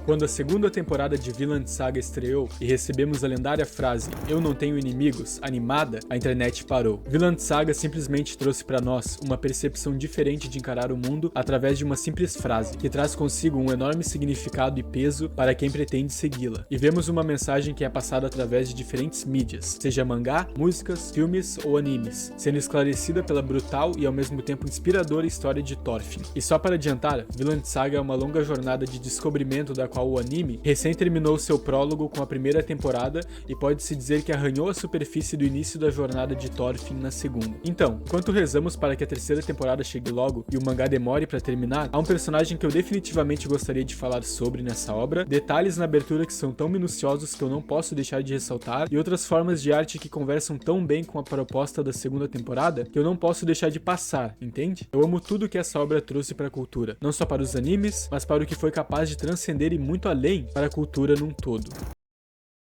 Quando a segunda temporada de Vinland Saga estreou e recebemos a lendária frase "Eu não tenho inimigos" animada, a internet parou. Vinland Saga simplesmente trouxe para nós uma percepção diferente de encarar o mundo através de uma simples frase, que traz consigo um enorme significado e peso para quem pretende segui-la. E vemos uma mensagem que é passada através de diferentes mídias, seja mangá, músicas, filmes ou animes, sendo esclarecida pela brutal e ao mesmo tempo inspiradora história de Thorfinn. E só para adiantar, Vinland Saga é uma longa jornada de descobrimento da qual o anime recém terminou seu prólogo com a primeira temporada e pode-se dizer que arranhou a superfície do início da jornada de Thorfinn na segunda. Então, enquanto rezamos para que a terceira temporada chegue logo e o mangá demore para terminar, há um personagem que eu definitivamente gostaria de falar sobre nessa obra, detalhes na abertura que são tão minuciosos que eu não posso deixar de ressaltar e outras formas de arte que conversam tão bem com a proposta da segunda temporada que eu não posso deixar de passar, entende? Eu amo tudo que essa obra trouxe para a cultura, não só para os animes, mas para o que foi capaz de transcender e muito além para a cultura num todo.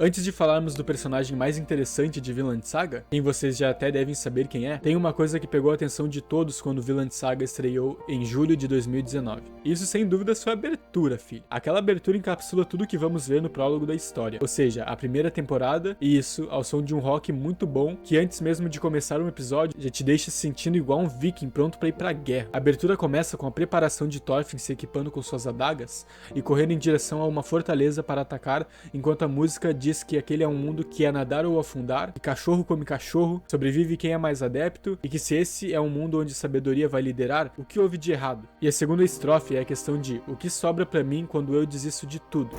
Antes de falarmos do personagem mais interessante de Vinland Saga, quem vocês já até devem saber quem é, tem uma coisa que pegou a atenção de todos quando Vinland Saga estreou em julho de 2019. Isso sem dúvida foi a abertura, filho. Aquela abertura encapsula tudo que vamos ver no prólogo da história, ou seja, a primeira temporada, e isso ao som de um rock muito bom, que antes mesmo de começar um episódio, já te deixa se sentindo igual um viking pronto pra ir pra guerra. A abertura começa com a preparação de Thorfinn se equipando com suas adagas e correndo em direção a uma fortaleza para atacar, enquanto a música diz que aquele é um mundo que é nadar ou afundar, que cachorro come cachorro, sobrevive quem é mais adepto, e que se esse é um mundo onde sabedoria vai liderar, o que houve de errado? E a segunda estrofe é a questão de o que sobra pra mim quando eu desisto de tudo.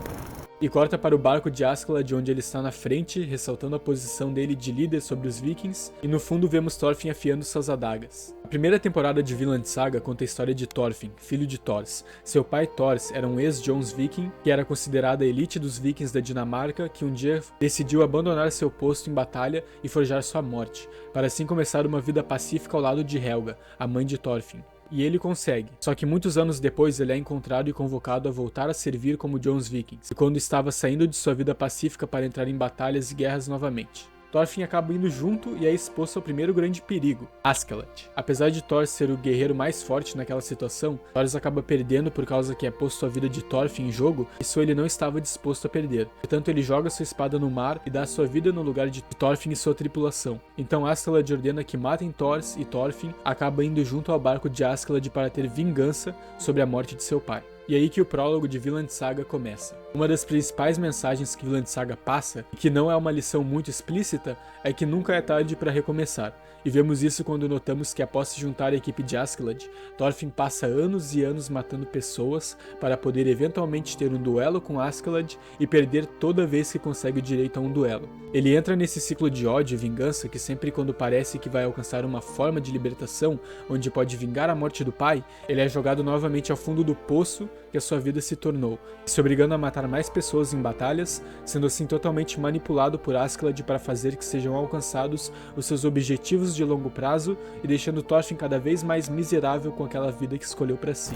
E corta para o barco de Askeladd, onde ele está na frente, ressaltando a posição dele de líder sobre os vikings, e no fundo vemos Thorfinn afiando suas adagas. A primeira temporada de Vinland Saga conta a história de Thorfinn, filho de Thors. Seu pai Thors era um ex-Jons Viking, que era considerado a elite dos vikings da Dinamarca, que um dia decidiu abandonar seu posto em batalha e forjar sua morte, para assim começar uma vida pacífica ao lado de Helga, a mãe de Thorfinn. E ele consegue, só que muitos anos depois ele é encontrado e convocado a voltar a servir como Jons Vikings, quando estava saindo de sua vida pacífica para entrar em batalhas e guerras novamente. Thorfinn acaba indo junto e é exposto ao primeiro grande perigo, Askeladd. Apesar de Thor ser o guerreiro mais forte naquela situação, Thor acaba perdendo por causa que é posto a vida de Thorfinn em jogo, isso ele não estava disposto a perder. Portanto, ele joga sua espada no mar e dá sua vida no lugar de Thorfinn e sua tripulação. Então Askeladd ordena que matem Thor e Thorfinn acaba indo junto ao barco de Askeladd para ter vingança sobre a morte de seu pai. E aí que o prólogo de Vinland Saga começa. Uma das principais mensagens que Vinland Saga passa, e que não é uma lição muito explícita, é que nunca é tarde para recomeçar. E vemos isso quando notamos que após se juntar à equipe de Askeladd, Thorfinn passa anos e anos matando pessoas para poder eventualmente ter um duelo com Askeladd e perder toda vez que consegue o direito a um duelo. Ele entra nesse ciclo de ódio e vingança que sempre quando parece que vai alcançar uma forma de libertação, onde pode vingar a morte do pai, ele é jogado novamente ao fundo do poço que a sua vida se tornou, se obrigando a matar mais pessoas em batalhas, sendo assim totalmente manipulado por Askeladd para fazer que sejam alcançados os seus objetivos de longo prazo e deixando Thorfinn cada vez mais miserável com aquela vida que escolheu para si.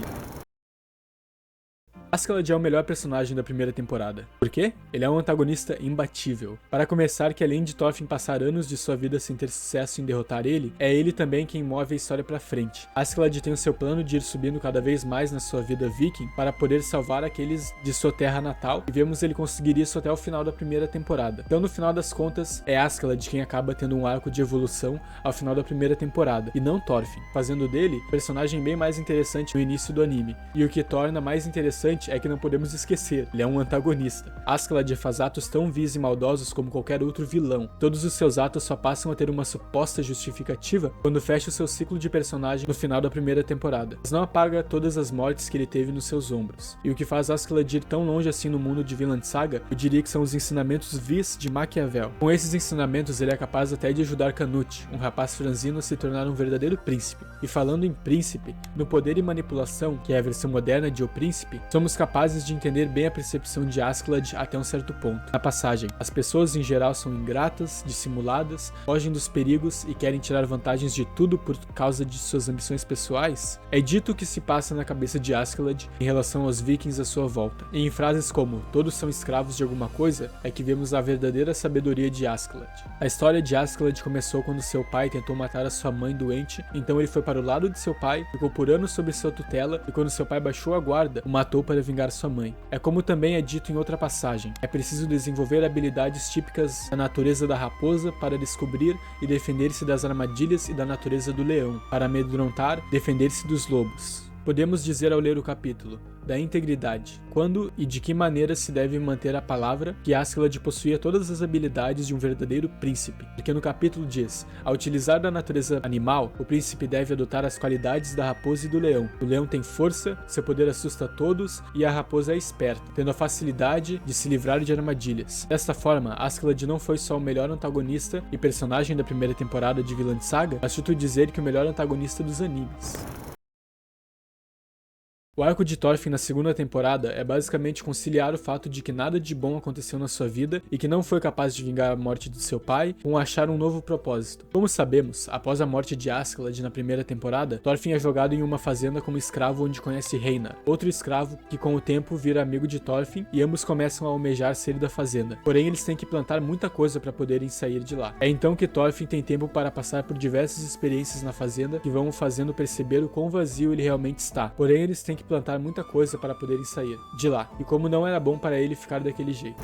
Askeladd é o melhor personagem da primeira temporada. Por quê? Ele é um antagonista imbatível. Para começar, que além de Thorfinn passar anos de sua vida sem ter sucesso em derrotar ele, é ele também quem move a história pra frente. Askeladd tem o seu plano de ir subindo cada vez mais na sua vida viking para poder salvar aqueles de sua terra natal, e vemos ele conseguir isso até o final da primeira temporada. Então no final das contas, é Askeladd quem acaba tendo um arco de evolução ao final da primeira temporada, e não Thorfinn, fazendo dele um personagem bem mais interessante no início do anime. E o que torna mais interessante é que não podemos esquecer, ele é um antagonista. Askeladd faz atos tão vis e maldosos como qualquer outro vilão. Todos os seus atos só passam a ter uma suposta justificativa quando fecha o seu ciclo de personagem no final da primeira temporada, mas não apaga todas as mortes que ele teve nos seus ombros. E o que faz Askeladd ir tão longe assim no mundo de Vinland Saga, eu diria que são os ensinamentos vis de Maquiavel. Com esses ensinamentos ele é capaz até de ajudar Canute, um rapaz franzino, a se tornar um verdadeiro príncipe. E falando em príncipe, no poder e manipulação, que é a versão moderna de O Príncipe, somos capazes de entender bem a percepção de Askeladd até um certo ponto. Na passagem, as pessoas em geral são ingratas, dissimuladas, fogem dos perigos e querem tirar vantagens de tudo por causa de suas ambições pessoais. É dito o que se passa na cabeça de Askeladd em relação aos vikings à sua volta. E em frases como "todos são escravos de alguma coisa" é que vemos a verdadeira sabedoria de Askeladd. A história de Askeladd começou quando seu pai tentou matar a sua mãe doente, então ele foi para o lado de seu pai, ficou por anos sob sua tutela, e quando seu pai baixou a guarda, o matou para para vingar sua mãe. É como também é dito em outra passagem, é preciso desenvolver habilidades típicas da natureza da raposa para descobrir e defender-se das armadilhas e da natureza do leão, para amedrontar, defender-se dos lobos. Podemos dizer ao ler o capítulo da integridade, quando e de que maneira se deve manter a palavra, que Askeladd possuía todas as habilidades de um verdadeiro príncipe, porque no capítulo diz, ao utilizar da natureza animal, o príncipe deve adotar as qualidades da raposa e do leão. O leão tem força, seu poder assusta todos, e a raposa é esperta, tendo a facilidade de se livrar de armadilhas. Desta forma, Askeladd não foi só o melhor antagonista e personagem da primeira temporada de Vinland Saga, mas chuto dizer que o melhor antagonista dos animes. O arco de Thorfinn na segunda temporada é basicamente conciliar o fato de que nada de bom aconteceu na sua vida e que não foi capaz de vingar a morte de seu pai, com achar um novo propósito. Como sabemos, após a morte de Askeladd na primeira temporada, Thorfinn é jogado em uma fazenda como escravo onde conhece Reinar, outro escravo que com o tempo vira amigo de Thorfinn e ambos começam a almejar sair da fazenda. Porém, eles têm que plantar muita coisa para poderem sair de lá. É então que Thorfinn tem tempo para passar por diversas experiências na fazenda que vão o fazendo perceber o quão vazio ele realmente está. Porém, eles têm que plantar muita coisa para poderem sair de lá, e como não era bom para ele ficar daquele jeito.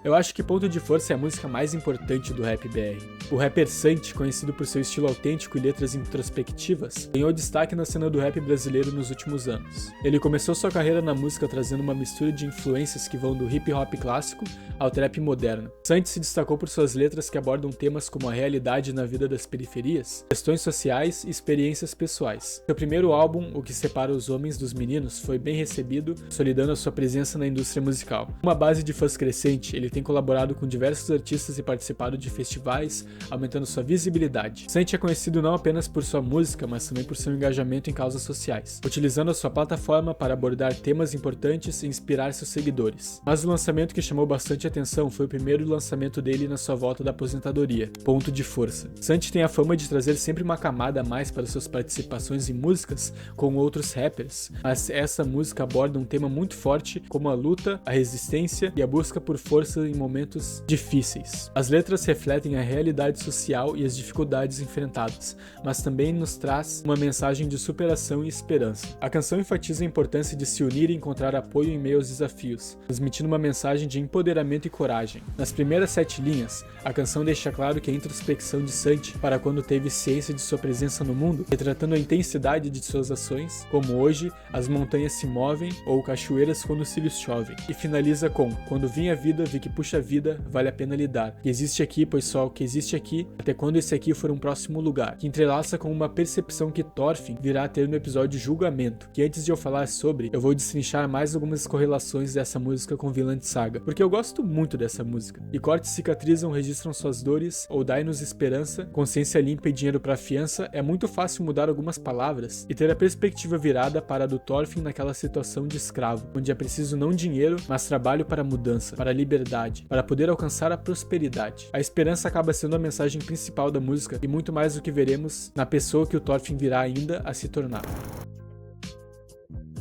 Eu acho que Ponto de Força é a música mais importante do rap BR. O rapper Sant, conhecido por seu estilo autêntico e letras introspectivas, ganhou destaque na cena do rap brasileiro nos últimos anos. Ele começou sua carreira na música trazendo uma mistura de influências que vão do hip hop clássico ao trap moderno. Sant se destacou por suas letras que abordam temas como a realidade na vida das periferias, questões sociais e experiências pessoais. Seu primeiro álbum, O que Separa os Homens dos Meninos, foi bem recebido, consolidando a sua presença na indústria musical. Com uma base de fãs crescente, ele tem colaborado com diversos artistas e participado de festivais, aumentando sua visibilidade. Sant é conhecido não apenas por sua música, mas também por seu engajamento em causas sociais, utilizando a sua plataforma para abordar temas importantes e inspirar seus seguidores. Mas o lançamento que chamou bastante atenção foi o primeiro lançamento dele na sua volta da aposentadoria, Ponto de Força. Sant tem a fama de trazer sempre uma camada a mais para suas participações em músicas com outros rappers, mas essa música aborda um tema muito forte como a luta, a resistência e a busca por força em momentos difíceis. As letras refletem a realidade social e as dificuldades enfrentadas, mas também nos traz uma mensagem de superação e esperança. A canção enfatiza a importância de se unir e encontrar apoio em meio aos desafios, transmitindo uma mensagem de empoderamento e coragem. Nas primeiras 7 linhas, a canção deixa claro que a introspecção de Sant para quando teve ciência de sua presença no mundo, retratando a intensidade de suas ações, como hoje as montanhas se movem ou cachoeiras quando os cílios chovem, e finaliza com: quando vim a vida, vi que puxa vida, vale a pena lidar. Que existe aqui, pois só o que existe aqui, até quando esse aqui for um próximo lugar. Que entrelaça com uma percepção que Thorfinn virá a ter no episódio Julgamento, que antes de eu falar sobre, eu vou destrinchar mais algumas correlações dessa música com Vinland Saga, porque eu gosto muito dessa música. E cortes cicatrizam, registram suas dores, ou dai-nos esperança, consciência limpa e dinheiro pra fiança. É muito fácil mudar algumas palavras e ter a perspectiva virada para a do Thorfinn naquela situação de escravo, onde é preciso não dinheiro, mas trabalho para a mudança, para a liberdade, para poder alcançar a prosperidade. A esperança acaba sendo a mensagem principal da música e muito mais do que veremos na pessoa que o Thorfinn virá ainda a se tornar.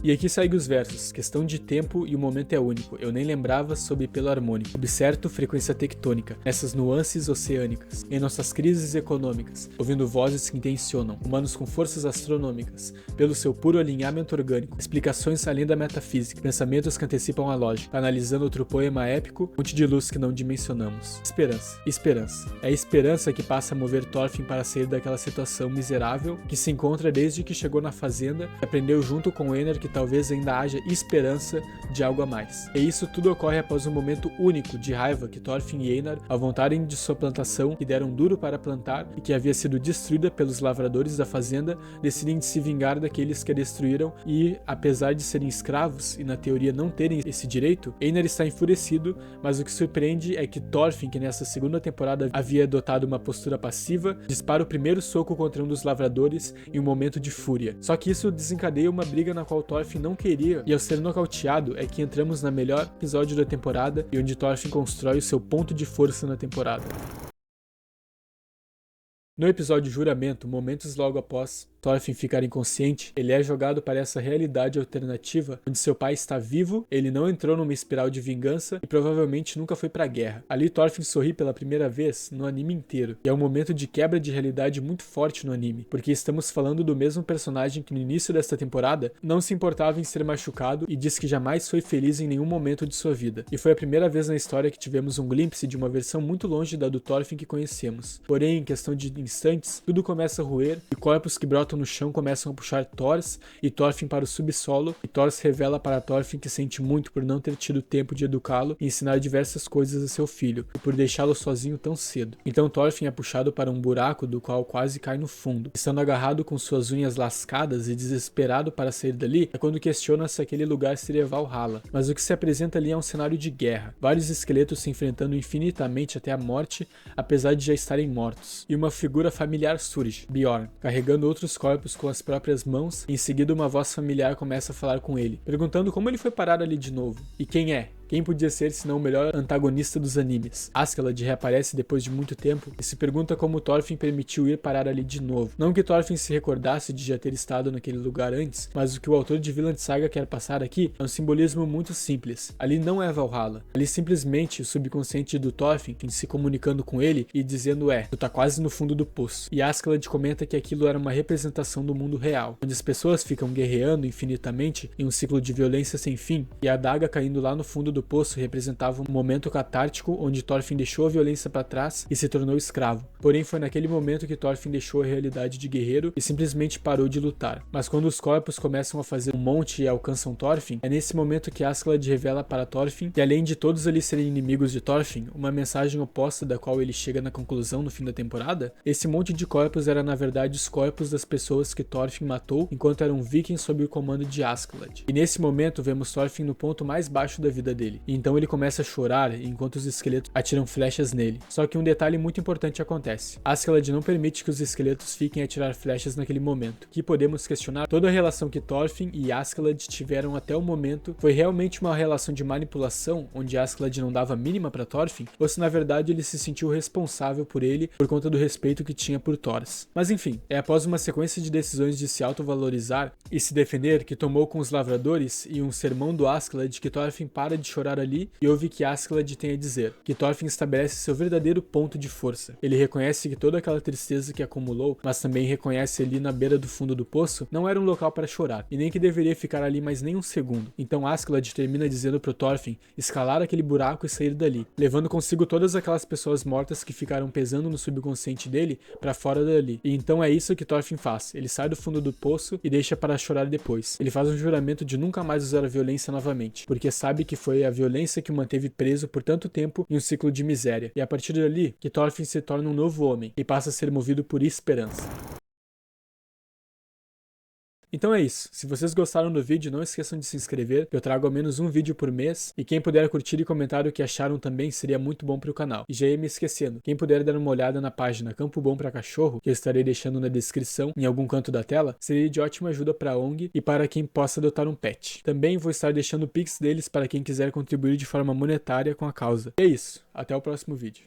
E aqui segue os versos, questão de tempo e o momento é único, eu nem lembrava sob pelo harmônico, obserto frequência tectônica, nessas nuances oceânicas, em nossas crises econômicas, ouvindo vozes que intencionam, humanos com forças astronômicas, pelo seu puro alinhamento orgânico, explicações além da metafísica, pensamentos que antecipam a lógica, analisando outro poema épico, fonte de luz que não dimensionamos. Esperança. Esperança. É a esperança que passa a mover Thorfinn para sair daquela situação miserável que se encontra desde que chegou na fazenda e aprendeu junto com Einar que talvez ainda haja esperança de algo a mais. E isso tudo ocorre após um momento único de raiva que Thorfinn e Einar, ao voltarem de sua plantação que deram duro para plantar e que havia sido destruída pelos lavradores da fazenda, decidem se vingar daqueles que a destruíram e, apesar de serem escravos e na teoria não terem esse direito, Einar está enfurecido, mas o que surpreende é que Thorfinn, que nessa segunda temporada havia adotado uma postura passiva, dispara o primeiro soco contra um dos lavradores em um momento de fúria. Só que isso desencadeia uma briga na qual Thorfinn não queria, e ao ser nocauteado é que entramos na melhor episódio da temporada e onde Thorfinn constrói o seu ponto de força na temporada. No episódio Juramento, momentos logo após, Thorfinn ficar inconsciente, ele é jogado para essa realidade alternativa onde seu pai está vivo, ele não entrou numa espiral de vingança e provavelmente nunca foi pra guerra. Ali Thorfinn sorri pela primeira vez no anime inteiro, e é um momento de quebra de realidade muito forte no anime, porque estamos falando do mesmo personagem que no início desta temporada não se importava em ser machucado e diz que jamais foi feliz em nenhum momento de sua vida. E foi a primeira vez na história que tivemos um glimpse de uma versão muito longe da do Thorfinn que conhecemos. Porém, em questão de instantes, tudo começa a roer e corpos que brotam no chão começam a puxar Thors e Thorfinn para o subsolo, e Thor revela para Thorfinn que sente muito por não ter tido tempo de educá-lo e ensinar diversas coisas a seu filho, e por deixá-lo sozinho tão cedo. Então Thorfinn é puxado para um buraco do qual quase cai no fundo. Estando agarrado com suas unhas lascadas e desesperado para sair dali, é quando questiona se aquele lugar seria Valhalla. Mas o que se apresenta ali é um cenário de guerra, vários esqueletos se enfrentando infinitamente até a morte, apesar de já estarem mortos. E uma figura familiar surge, Bjorn, carregando outros corpos com as próprias mãos, e em seguida uma voz familiar começa a falar com ele, perguntando como ele foi parar ali de novo, e quem é? Quem podia ser senão o melhor antagonista dos animes? Askeladd reaparece depois de muito tempo e se pergunta como Thorfinn permitiu ir parar ali de novo. Não que Thorfinn se recordasse de já ter estado naquele lugar antes, mas o que o autor de Vinland Saga quer passar aqui é um simbolismo muito simples. Ali não é Valhalla. Ali simplesmente o subconsciente do Thorfinn se comunicando com ele e dizendo tu tá quase no fundo do poço. E Askeladd comenta que aquilo era uma representação do mundo real, onde as pessoas ficam guerreando infinitamente em um ciclo de violência sem fim, e a adaga caindo lá no fundo do poço representava um momento catártico onde Thorfinn deixou a violência para trás e se tornou escravo. Porém, foi naquele momento que Thorfinn deixou a realidade de guerreiro e simplesmente parou de lutar. Mas quando os corpos começam a fazer um monte e alcançam Thorfinn, é nesse momento que Askeladd revela para Thorfinn que, além de todos ali serem inimigos de Thorfinn, uma mensagem oposta da qual ele chega na conclusão no fim da temporada, esse monte de corpos era na verdade os corpos das pessoas que Thorfinn matou enquanto eram vikings sob o comando de Askeladd. E nesse momento vemos Thorfinn no ponto mais baixo da vida dele. E então ele começa a chorar enquanto os esqueletos atiram flechas nele. Só que um detalhe muito importante acontece. Askeladd não permite que os esqueletos fiquem a atirar flechas naquele momento. Que podemos questionar toda a relação que Thorfinn e Askeladd tiveram até o momento foi realmente uma relação de manipulação, onde Askeladd não dava mínima para Thorfinn, ou se na verdade ele se sentiu responsável por ele por conta do respeito que tinha por Thors. Mas enfim, é após uma sequência de decisões de se autovalorizar e se defender que tomou com os lavradores e um sermão do Askeladd que Thorfinn para de chorar ali e ouve que Askeladd tem a dizer, que Thorfinn estabelece seu verdadeiro ponto de força. Ele reconhece que toda aquela tristeza que acumulou, mas também reconhece ali na beira do fundo do poço, não era um local para chorar, e nem que deveria ficar ali mais nem um segundo. Então Askeladd termina dizendo pro Thorfinn escalar aquele buraco e sair dali, levando consigo todas aquelas pessoas mortas que ficaram pesando no subconsciente dele para fora dali. E então é isso que Thorfinn faz, ele sai do fundo do poço e deixa para chorar depois. Ele faz um juramento de nunca mais usar a violência novamente, porque sabe que foi a violência que o manteve preso por tanto tempo em um ciclo de miséria, e a partir dali que Thorfinn se torna um novo homem e passa a ser movido por esperança. Então é isso, se vocês gostaram do vídeo não esqueçam de se inscrever, eu trago ao menos um vídeo por mês, e quem puder curtir e comentar o que acharam também seria muito bom para o canal. E já ia me esquecendo, quem puder dar uma olhada na página Campo Bom para Cachorro, que eu estarei deixando na descrição em algum canto da tela, seria de ótima ajuda para a ONG e para quem possa adotar um pet. Também vou estar deixando o Pix deles para quem quiser contribuir de forma monetária com a causa. E é isso, até o próximo vídeo.